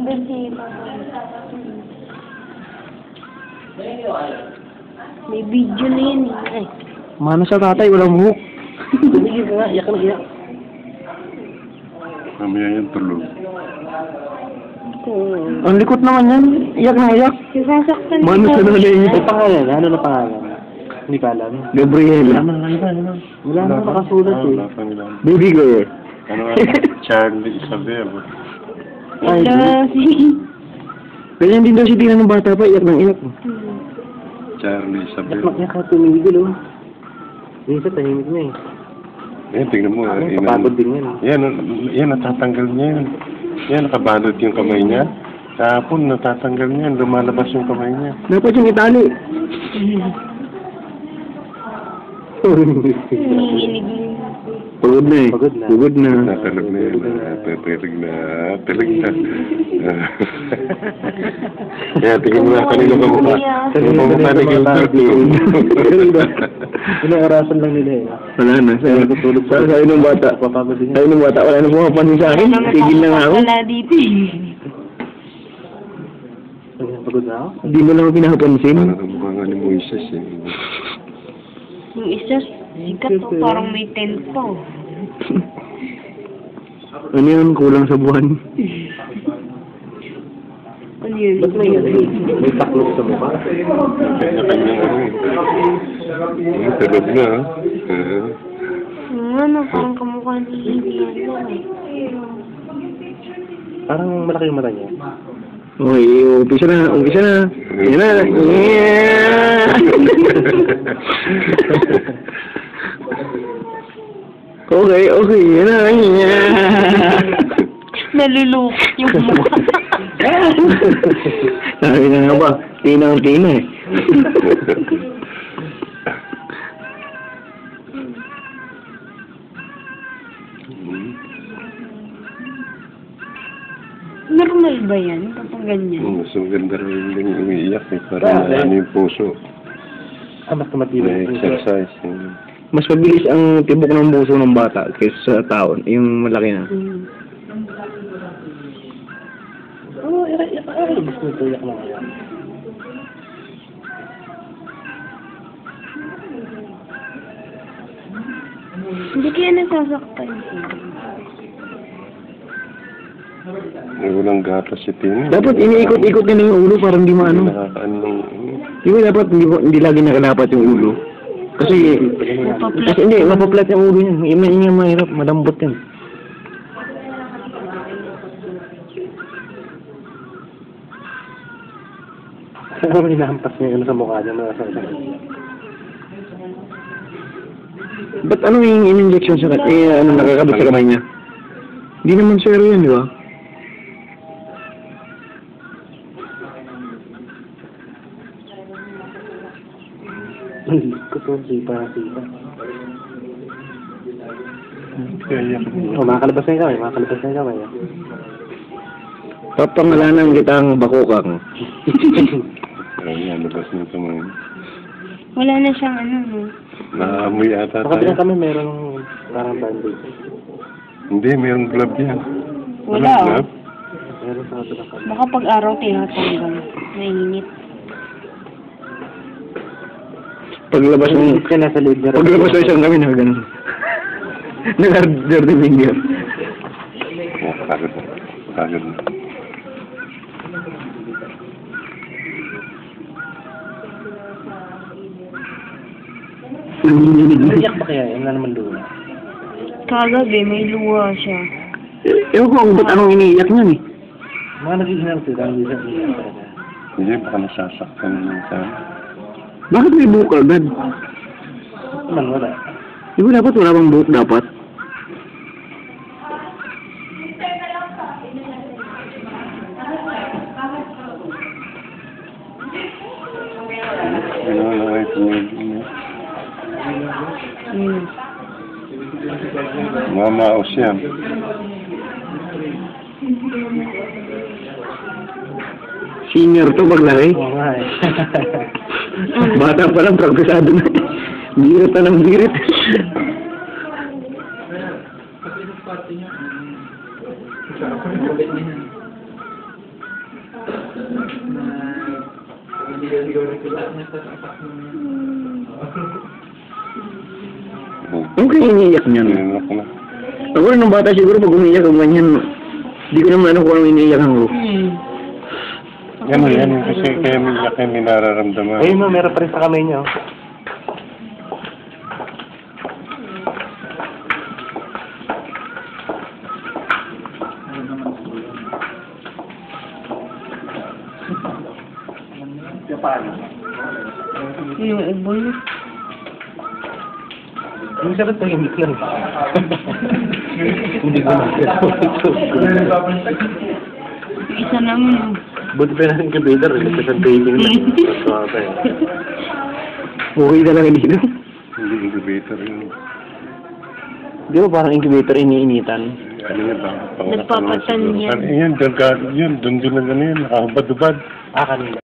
Nandun si Papa. May video na yun eh. Ay. Mano sa tatay, walang buhok. Tumigil ka nga, iyak na iyak. Mamaya yan tulog. Ang likot naman yan, iyak na iyak. Sasaktan Mano sa nanay niya. Ano pangalan? Ano na pangalan? Hindi ka alam. Gabriela. Wala na nakasulat eh. Wala pa nila. Baby girl. Ano nga? Charlie Isabel. Ay, Hello, si... ganyan din daw si Tina ng bata pa, iyak ng iyak. Charlie Isabel. Iyak ka tumigil oh. Minsan tahimik na eh. Tingnan mo. Kapagod din yan. Yan, natatanggal niya yan. Yan, nakabalot yung kamay niya. Kahapon, natatanggal niya. Lumalabas yung kamay niya. Dapat yung itali. Nanginginig mo. Pagod na eh. Pagod na. Pagod na. Natalog na yan. Natatalig na. Talig na. Kaya tingin mo na kanino ka mukha. Kanino ka mukha ni Gilbert. Ilang orasan lang nila eh. Wala na. Sa'yo ng bata. Papagod din yan. Sa'yo ng bata. Wala na pumapansin sa akin. Tigil na nga ako. Wala dito eh. Pagod na ako? Hindi mo lang ako pinapansin. Parang ang mukha nga ni Moises eh. Yung isa, sikat o parang may tent pa oh. Ano yun? Kulang sa buwan. Ano yun? Ba't may ano eh? May taklog sa mukha? Kanya-kanyang ano eh. Tulog na ah. Ano, parang kamukha ni Indiana eh. Parang malaki yung mata niya. Okay, umpisa na. Umpisa na. Yan na. Okay, okay. Yan na. Nalulukot yung mukha. Sabi na nga ba, tinang-tina eh. Normal ba yan kapag ganyan? Mas maganda rin yung umiiyak eh. Parang ano yung puso. Mas tumatibay. May exercise. Mas mabilis ang tibok ng puso ng bata kaysa sa taon. Yung malaki na. Oo, iyak. Gusto nito iyak na kaya. Hindi kaya nasasaktan siya. Walang gatas si Tino. Dapat iniikot-ikot din yung ulo para hindi maano. Nakakaano ng... Di ba dapat hindi lagi nakalapat yung ulo? Kasi hindi, mapaplat yung ulo niyan. Yung mahirap, malambot yan. Ano may nahampas niya sa mukha niya? Ba't ano yung in-injection sa ano nakakabot sa kamay niya? Hindi naman zero yan, di ba? Kuto, sipa. Kaya Makakalabas na yung kamay. Papangalanan kitang bakukang. Ayan, labas na ito mga... Wala na siyang ano, no? Naamoy ata Baka tayo. din kami merong parang bandage. Hindi, mayroong glove yan. Wala Anong oh. glove? Meron sa ato na kami. Baka pag araw tinatanggal. Nainit. Paglabas ng... Kaya nasa loob niya. Paglabas ng isang kami na gano'n. Nag-dirty finger. Kagad na. Kagad na. Iyak ba kaya? Wala naman doon. Kagabi, may luha siya. Ewan ko kung ba't anong iniiyak niyan eh. Mga nagiging sila. Hindi, baka nasasaktan naman sa... Bakit may buhok agad? Naman wala. Di ba dapat wala bang buhok dapat? Ano na ay tumigil niya. Mamaos yan. Senior to paglaki. Oo nga eh. Bata pa lang, pragkasado na. Birit na ng birit. Ano kaya iniiyak niyan? Tinanok na. Ako rin nung bata siguro pag umiiyak ang ganyan, hindi ko naman ano kung ano iniiyak ko. Yan yung kasi kaya umiiyak yan, may nararamdaman. Ayun no, meron pa rin sa kamay niya. Oh. Yung ubo niya. Yung sarap tahimik lang. Hindi ko na. Yung isa naman. Buti pa natin computer, kasi sa taping na. Okay talaga dito. Hindi incubator yun. Di ba parang incubator iniinitan? Ano yun ba? Nagpapatan yan. Ano yan, doon na gano'n yan, nakahubad-ubad. Ah, kanina.